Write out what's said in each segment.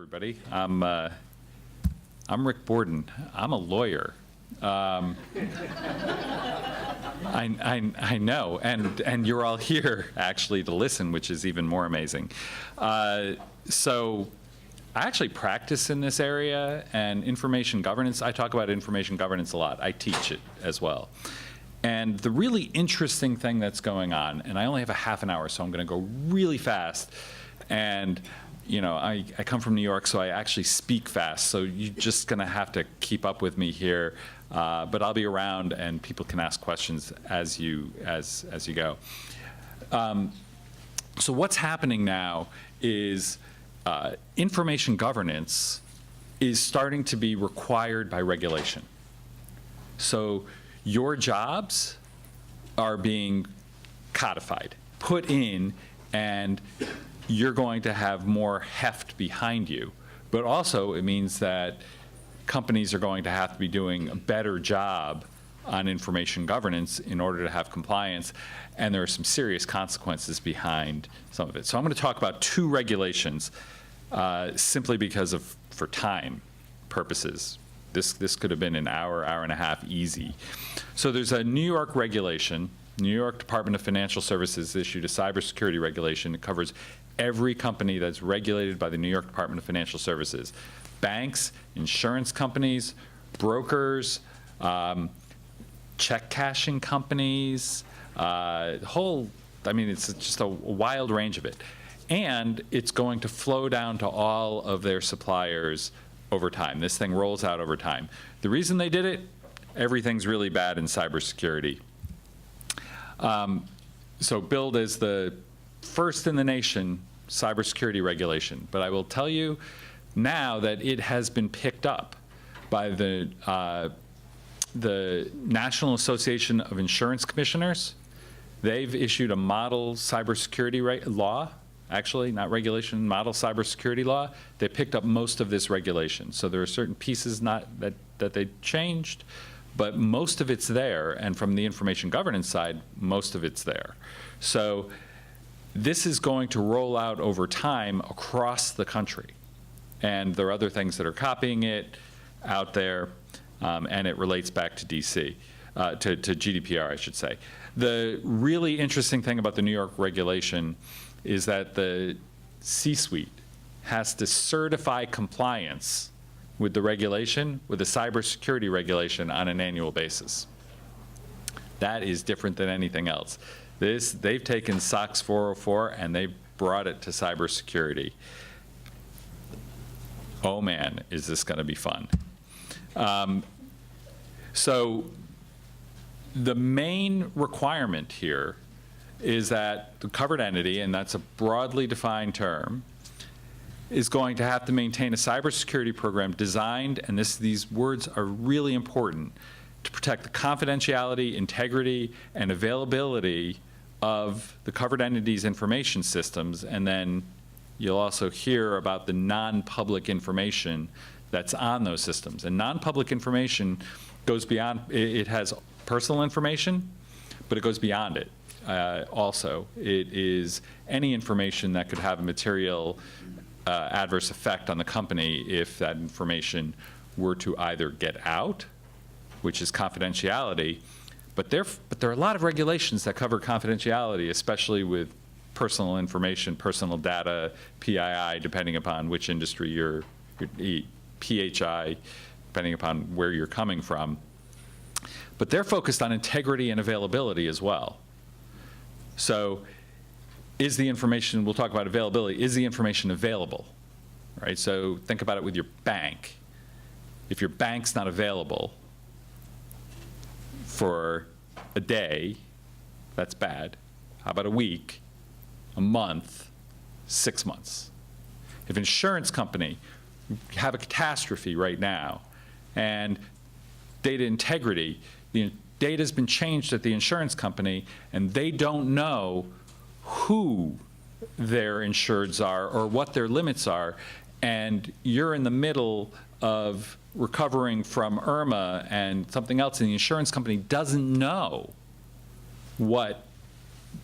everybody. I'm Rick Borden. I'm a lawyer. I know, and you're all here actually to listen, which is even more amazing. So I actually practice in this area, and information governance, I talk about information governance a lot. I teach it as well. And the really interesting thing that's going on, and I only have a half an hour, so I'm going to go really fast. And you know, I come from New York, so I actually speak fast. So you're just going to have to keep up with me here. But I'll be around, and people can ask questions as you go. So what's happening now is information governance is starting to be required by regulation. So your jobs are being codified, put in, and you're going to have more heft behind you. But also it means that companies are going to have to be doing a better job on information governance in order to have compliance, and there are some serious consequences behind some of it. So I'm going to talk about two regulations simply because for time purposes. This could have been an hour and a half easy. So there's a New York regulation. New York Department of Financial Services issued a cybersecurity regulation that covers every company that's regulated by the New York Department of Financial Services. Banks, insurance companies, brokers, check cashing companies, it's just a wild range of it. And it's going to flow down to all of their suppliers over time. This thing rolls out over time. The reason they did it, everything's really bad in cybersecurity. So billed as the first in the nation cybersecurity regulation. But I will tell you now that it has been picked up by the National Association of Insurance Commissioners. They've issued a model cybersecurity law, actually, not regulation, model cybersecurity law. They picked up most of this regulation. So there are certain pieces that they changed, but most of it's there, and from the information governance side, most of it's there. So this is going to roll out over time across the country. And there are other things that are copying it out there, and it relates back to DC, to GDPR, I should say. The really interesting thing about the New York regulation is that the C-suite has to certify compliance with the regulation, with the cybersecurity regulation on an annual basis. That is different than anything else. They've taken SOX 404 and they've brought it to cybersecurity. Oh man, is this going to be fun. So the main requirement here is that the covered entity, and that's a broadly defined term, is going to have to maintain a cybersecurity program designed, and these words are really important, to protect the confidentiality, integrity, and availability of the covered entity's information systems. And then you'll also hear about the non-public information that's on those systems. And non-public information goes beyond, it has personal information, but it goes beyond it. Also, it is any information that could have a material adverse effect on the company if that information were to either get out, which is confidentiality, but there are a lot of regulations that cover confidentiality, especially with personal information, personal data, PII, depending upon which industry you're PHI, depending upon where you're coming from. But they're focused on integrity and availability as well. So is the information, we'll talk about availability, is the information available, right? So think about it with your bank. If your bank's not available for a day, that's bad. How about a week, a month, 6 months? If insurance company have a catastrophe right now and data integrity, the data's been changed at the insurance company and they don't know who their insureds are or what their limits are, and you're in the middle of recovering from Irma and something else, and the insurance company doesn't know what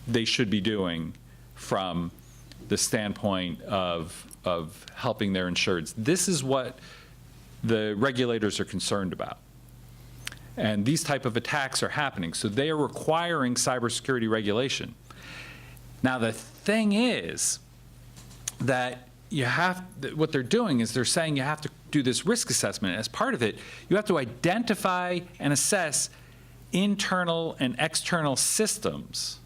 they should be doing from the standpoint of helping their insureds. This is what the regulators are concerned about. And these type of attacks are happening, so they are requiring cybersecurity regulation. Now, the thing is that what they're doing is they're saying you have to do this risk assessment. As part of it, you have to identify and assess internal and external systems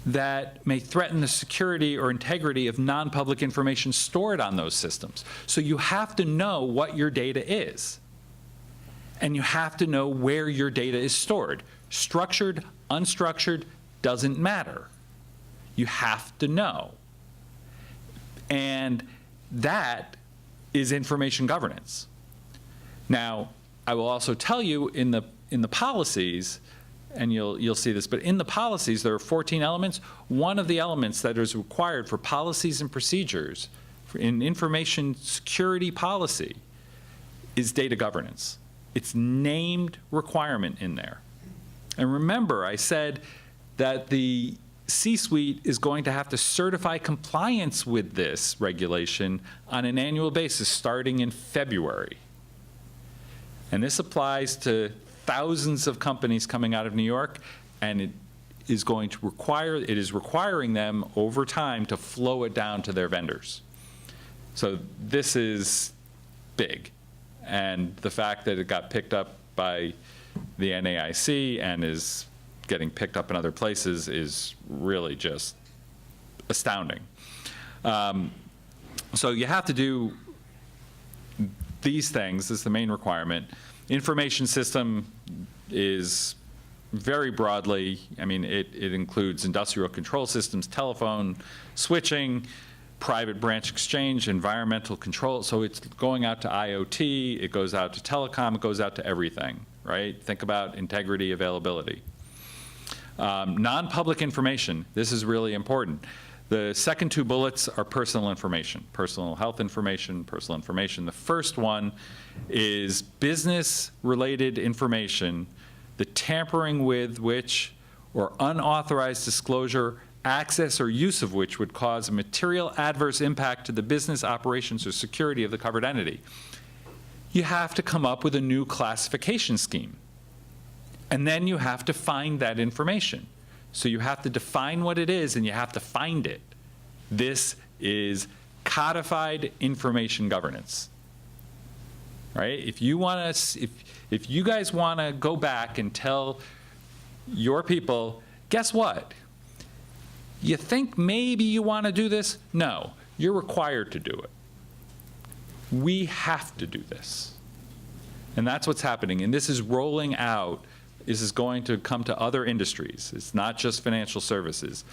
that may threaten the security or integrity of non-public information stored on those systems. So you have to know what your data is. And you have to know where your data is stored. Structured, unstructured, doesn't matter. You have to know. And that is information governance. Now, I will also tell you in the policies, and you'll see this, but in the policies there are 14 elements. One of the elements that is required for policies and procedures in information security policy is data governance. It's named requirement in there. And remember, I said that the C-suite is going to have to certify compliance with this regulation on an annual basis starting in February. And this applies to thousands of companies coming out of New York, and it is requiring them over time to flow it down to their vendors. So this is big. And the fact that it got picked up by the NAIC and is getting picked up in other places is really just astounding. So you have to do these things. This is the main requirement. Information system is very broadly, I mean, it includes industrial control systems, telephone, switching, private branch exchange, environmental control. So it's going out to IoT, it goes out to telecom, it goes out to everything, right? Think about integrity, availability. Non-public information, this is really important. The second two bullets are personal information, personal health information, personal information. The first one is business-related information, the tampering with which or unauthorized disclosure, access or use of which would cause a material adverse impact to the business operations or security of the covered entity. You have to come up with a new classification scheme. And then you have to find that information. So you have to define what it is and you have to find it. This is codified information governance. Right? If you want to, if you guys want to go back and tell your people, guess what? You think maybe you want to do this? No, you're required to do it. We have to do this. And that's what's happening. And this is rolling out. This is going to come to other industries. It's not just financial services.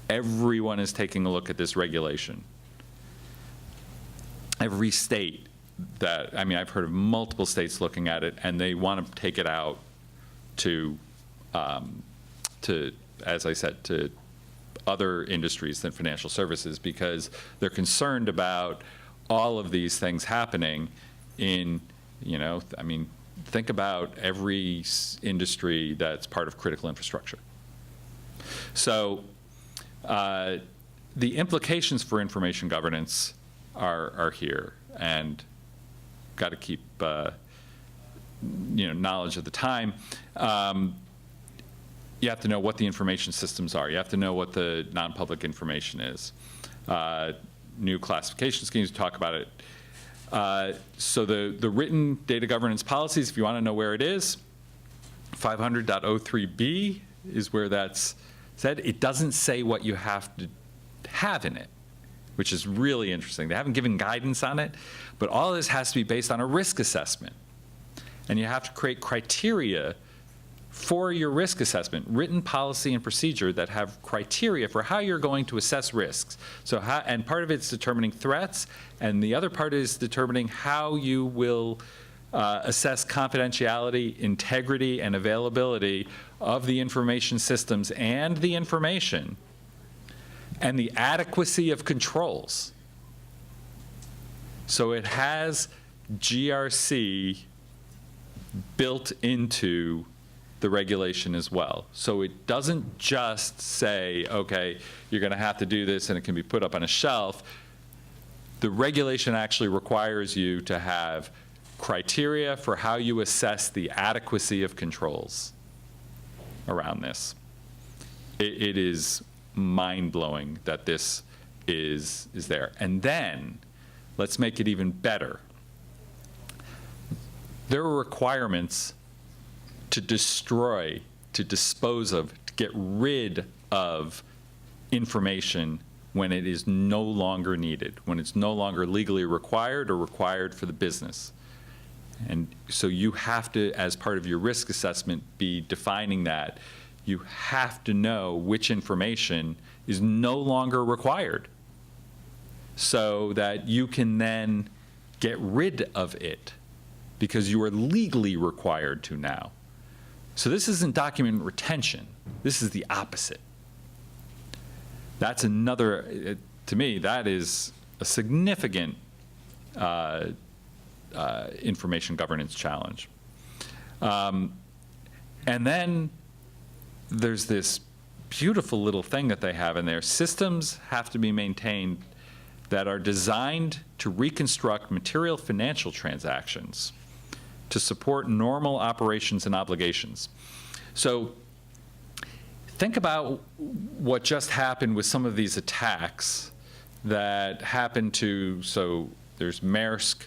Everyone is taking a look at this regulation. Every state that, I mean, I've heard of multiple states looking at it, and they want to take it out to, as I said, to other industries than financial services, because they're concerned about all of these things happening in, you know, I mean, think about every industry that's part of critical infrastructure. So the implications for information governance are here, and got to keep you know, knowledge at the time. You have to know what the information systems are. You have to know what the non-public information is. New classification schemes, talk about it. So the written data governance policies, if you want to know where it is, 500.03b is where that's said. It doesn't say what you have to have in it, which is really interesting. They haven't given guidance on it, but all of this has to be based on a risk assessment. And you have to create criteria for your risk assessment, written policy and procedure that have criteria for how you're going to assess risks. So and part of it's determining threats, and the other part is determining how you will assess confidentiality, integrity, and availability of the information systems and the information, and the adequacy of controls. So it has GRC built into the the regulation as well. So it doesn't just say, okay, you're going to have to do this and it can be put up on a shelf. The regulation actually requires you to have criteria for how you assess the adequacy of controls around this. It is mind-blowing that this is there. And then, let's make it even better. There are requirements to destroy, to dispose of, to get rid of information when it is no longer needed, when it's no longer legally required or required for the business. And so you have to, as part of your risk assessment, be defining that. You have to know which information is no longer required so that you can then get rid of it because you are legally required to now. So this isn't document retention. This is the opposite. That's another, to me, that is a significant information governance challenge. And then there's this beautiful little thing that they have in there. Systems have to be maintained that are designed to reconstruct material financial transactions to support normal operations and obligations. So think about what just happened with some of these attacks that happened to, so there's Maersk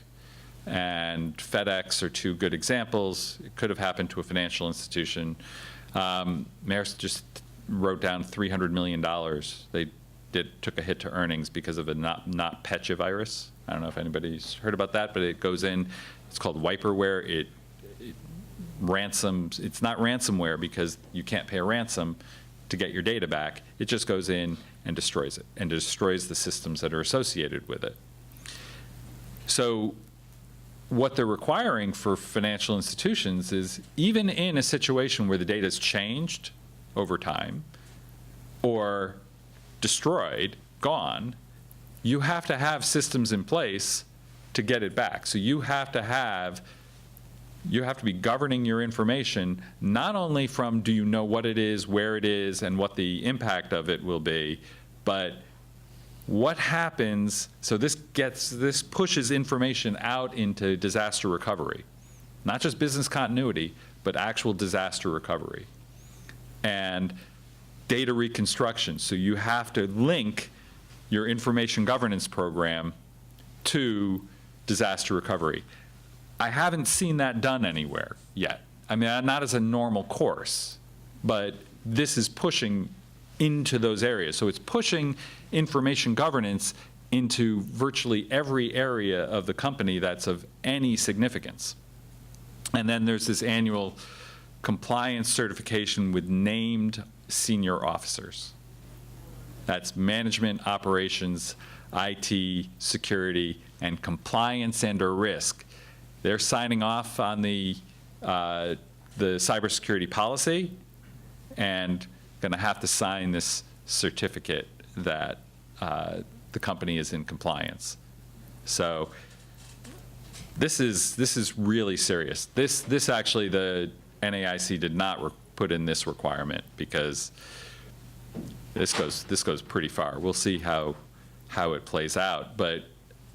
and FedEx are two good examples. It could have happened to a financial institution. Maersk just wrote down $300 million. They took a hit to earnings because of a NotPetya virus. I don't know if anybody's heard about that, but it goes in, it's called wiperware. It ransoms, it's not ransomware because you can't pay a ransom to get your data back. It just goes in and destroys it, and destroys the systems that are associated with it. So what they're requiring for financial institutions is, even in a situation where the data is changed over time or destroyed, gone, you have to have systems in place to get it back. So you have to be governing your information, not only from do you know what it is, where it is, and what the impact of it will be, but what happens, so this pushes information out into disaster recovery. Not just business continuity, but actual disaster recovery. And data reconstruction, so you have to link your information governance program to disaster recovery. I haven't seen that done anywhere yet. I mean, not as a normal course, but this is pushing into those areas. So it's pushing information governance into virtually every area of the company that's of any significance. And then there's this annual compliance certification with named senior officers. That's management, operations, IT, security, and compliance and/or risk. They're signing off on the cybersecurity policy and going to have to sign this certificate that the company is in compliance. So this is really serious. This actually, the NAIC did not put in this requirement because this goes pretty far. We'll see how it plays out, but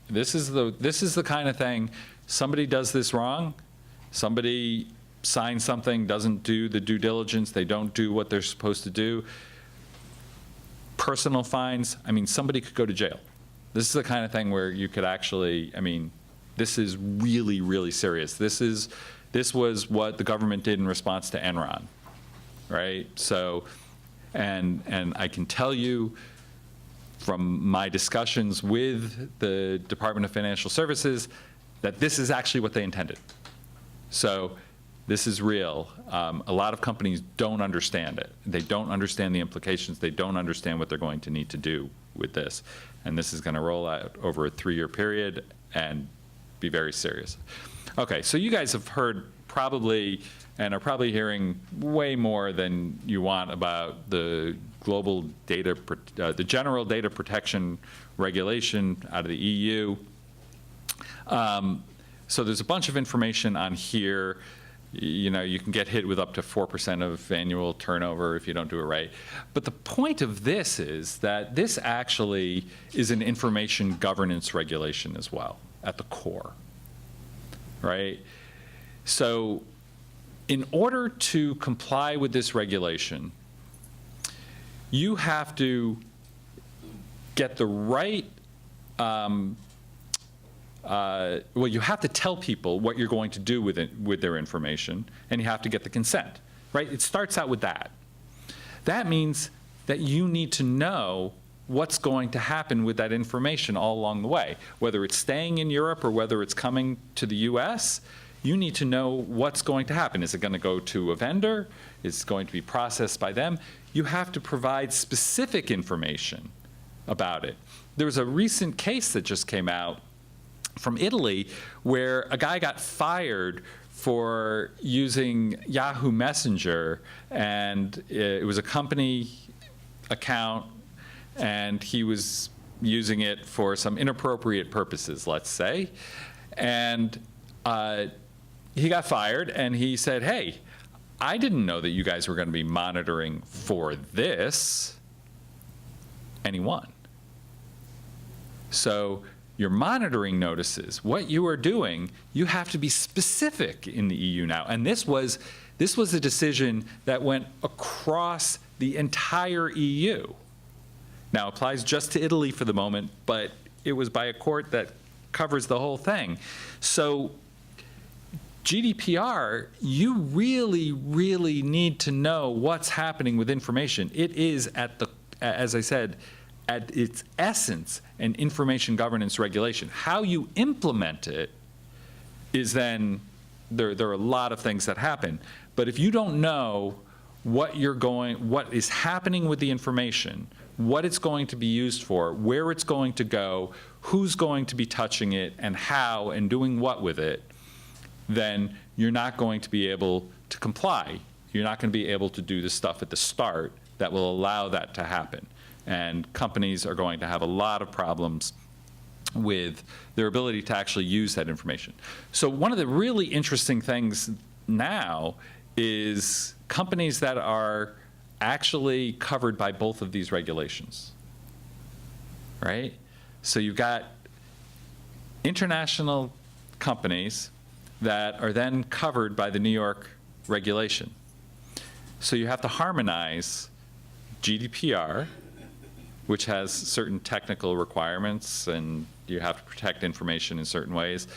this is the kind of thing. Somebody does this wrong, somebody signs something, doesn't do the due diligence, they don't do what they're supposed to do. Personal fines, I mean, somebody could go to jail. This is the kind of thing where you could actually, I mean, this is really, really serious. This was what the government did in response to Enron, right? So, and I can tell you from my discussions with the Department of Financial Services that this is actually what they intended. So this is real. A lot of companies don't understand it. They don't understand the implications. They don't understand what they're going to need to do with this. And this is going to roll out over a 3-year period and be very serious. Okay, so you guys have heard probably, and are probably hearing way more than you want about the global data, the general data protection regulation out of the EU. So there's a bunch of information on here. you can get hit with up to 4% of annual turnover if you don't do it right. But the point of this is that this actually is an information governance regulation as well, at the core, right? So in order to comply with this regulation, you have to get the right, well, you have to tell people what you're going to do with it, with their information, and you have to get the consent, right? It starts out with that. That means that you need to know what's going to happen with that information all along the way. Whether it's staying in Europe or whether it's coming to the US, you need to know what's going to happen. Is it going to go to a vendor? Is it going to be processed by them? You have to provide specific information about it. There was a recent case that just came out from Italy where a guy got fired for using Yahoo Messenger, and it was a company account, and he was using it for some inappropriate purposes, let's say. And he got fired, and he said, hey, I didn't know that you guys were going to be monitoring for this. And he won. So your monitoring notices, what you are doing, you have to be specific in the EU now. And this was a decision that went across the entire EU. Now, it applies just to Italy for the moment, but it was by a court that covers the whole thing. So GDPR, you really, really need to know what's happening with information. It is at the, as I said, at its essence, an information governance regulation. How you implement it is then, there are a lot of things that happen. But if you don't know what is happening with the information, what it's going to be used for, where it's going to go, who's going to be touching it, and how, and doing what with it, then you're not going to be able to comply. You're not going to be able to do the stuff at the start that will allow that to happen. And companies are going to have a lot of problems with their ability to actually use that information. So one of the really interesting things now is companies that are actually covered by both of these regulations, right? So you've got international companies that are then covered by the New York regulation. So you have to harmonize GDPR, which has certain technical requirements, and you have to protect information in certain ways,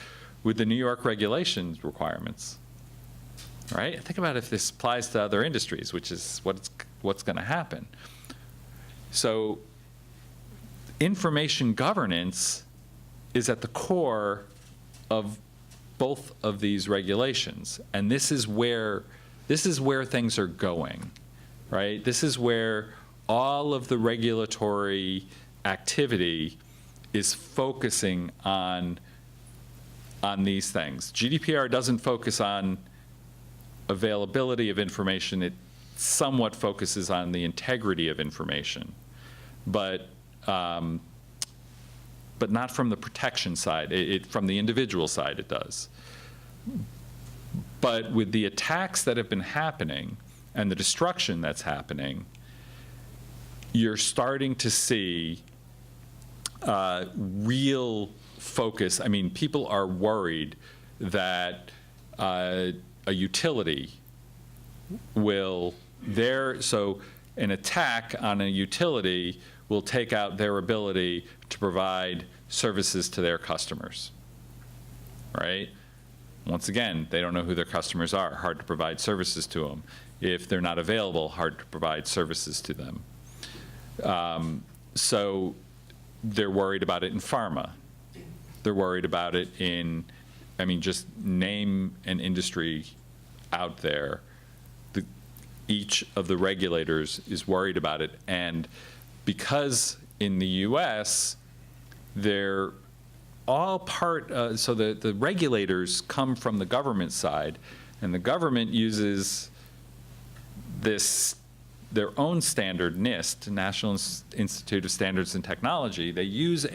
with the New York regulations requirements, right? Think about if this applies to other industries, which is what's going to happen. So information governance is at the core of both of these regulations, and this is where things are going, right? This is where all of the regulatory activity is focusing on these things. GDPR doesn't focus on availability of information. It somewhat focuses on the integrity of information, but not from the protection side. From the individual side, it does. But with the attacks that have been happening and the destruction that's happening, you're starting to see real focus. I mean, people are worried that a utility will, so an attack on a utility will take out their ability to provide services to their customers, right? Once again, they don't know who their customers are, hard to provide services to them. If they're not available, hard to provide services to them. So they're worried about it in pharma. They're worried about it in, I mean, just name an industry out there. Each of the regulators is worried about it. And because in the US, they're all part, so the regulators come from the government side, and the government uses their own standard, NIST, National Institute of Standards and Technology. They use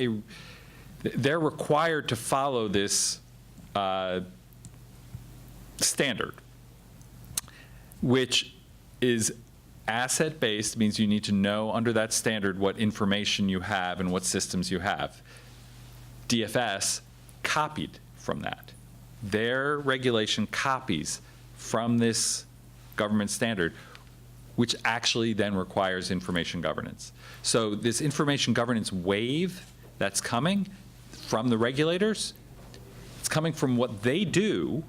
they're required to follow this standard, which is asset-based, means you need to know under that standard what information you have and what systems you have. DFS copied from that. Their regulation copies from this government standard, which actually then requires information governance. So this information governance wave that's coming from the regulators, it's coming from what they do,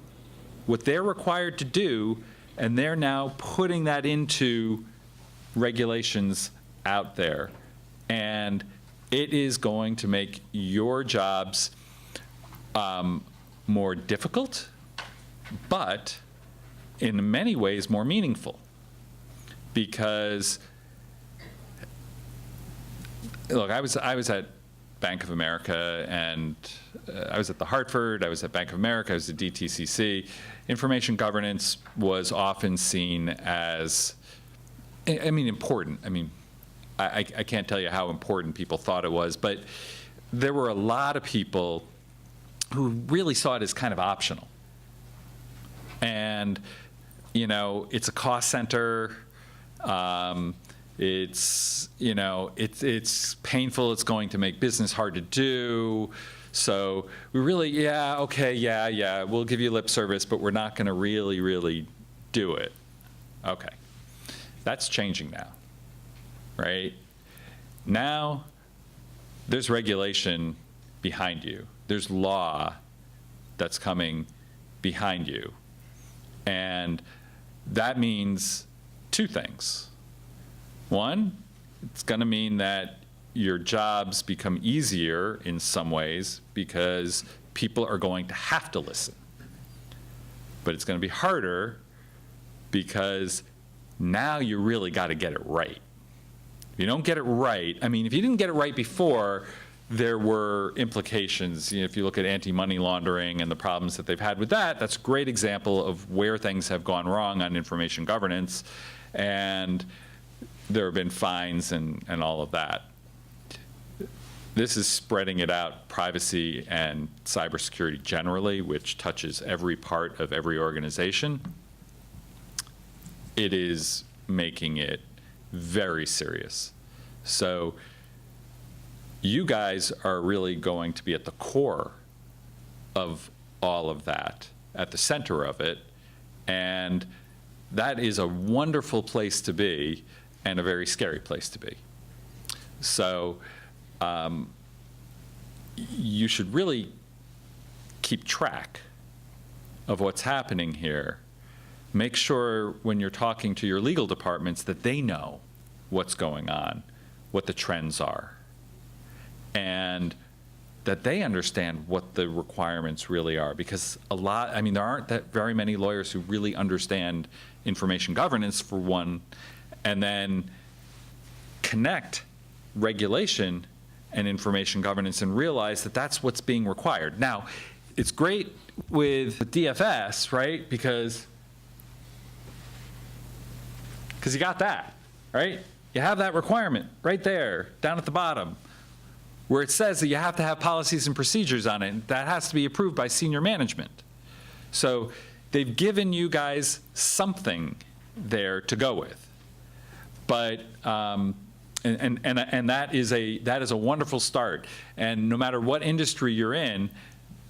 what they're required to do, and they're now putting that into regulations out there. And it is going to make your jobs more difficult, but in many ways more meaningful. Because, look, I was at Bank of America, and I was at the Hartford, I was at Bank of America, I was at DTCC. Information governance was often seen as, I mean, important. I mean, I can't tell you how important people thought it was, but there were a lot of people who really saw it as kind of optional. And, you know, it's a cost center. It's, you know, it's painful. It's going to make business hard to do. So we really, yeah, okay, yeah, we'll give you lip service, but we're not going to really do it. Okay. That's changing now, right? Now, there's regulation behind you. There's law that's coming behind you. And that means two things. One, it's going to mean that your jobs become easier in some ways because people are going to have to listen. But it's going to be harder because now you really got to get it right. If you don't get it right, I mean, if you didn't get it right before, there were implications. You know, if you look at anti-money laundering and the problems that they've had with that, that's a great example of where things have gone wrong on information governance. And there have been fines and all of that. This is spreading it out, privacy and cybersecurity generally, which touches every part of every organization. It is making it very serious. So you guys are really going to be at the core of all of that, at the center of it, and that is a wonderful place to be and a very scary place to be. So you should really keep track of what's happening here. Make sure when you're talking to your legal departments that they know what's going on, what the trends are, and that they understand what the requirements really are. Because I mean, there aren't that very many lawyers who really understand information governance, for one, and then connect regulation and information governance and realize that that's what's being required. Now, it's great with DFS, right? Because you got that, right? You have that requirement right there, down at the bottom, where it says that you have to have policies and procedures on it, and that has to be approved by senior management. So they've given you guys something there to go with. But and that is a wonderful start. And no matter what industry you're in,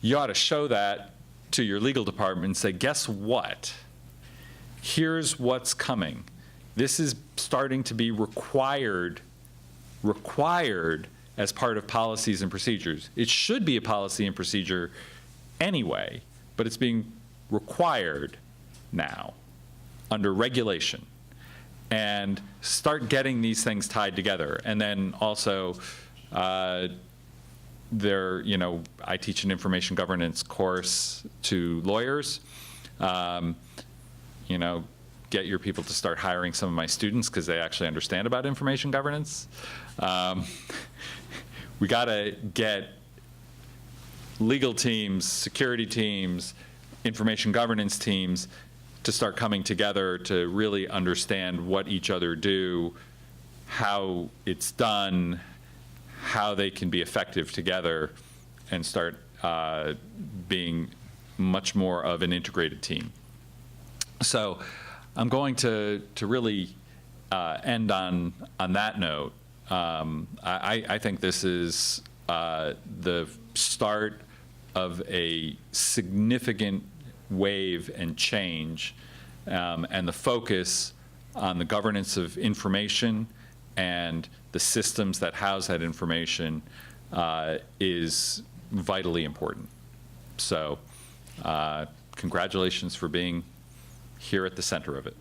you ought to show that to your legal department and say, guess what? Here's what's coming. This is starting to be required as part of policies and procedures. It should be a policy and procedure anyway, but it's being required now under regulation. And start getting these things tied together. And then also, I teach an information governance course to lawyers. Get your people to start hiring some of my students because they actually understand about information governance. We got to get legal teams, security teams, information governance teams to start coming together to really understand what each other do, how it's done, how they can be effective together, and start being much more of an integrated team. So I'm going to really end on that note. I think this is the start of a significant wave and change, and the focus on the governance of information and the systems that house that information is vitally important. So congratulations for being here at the center of it.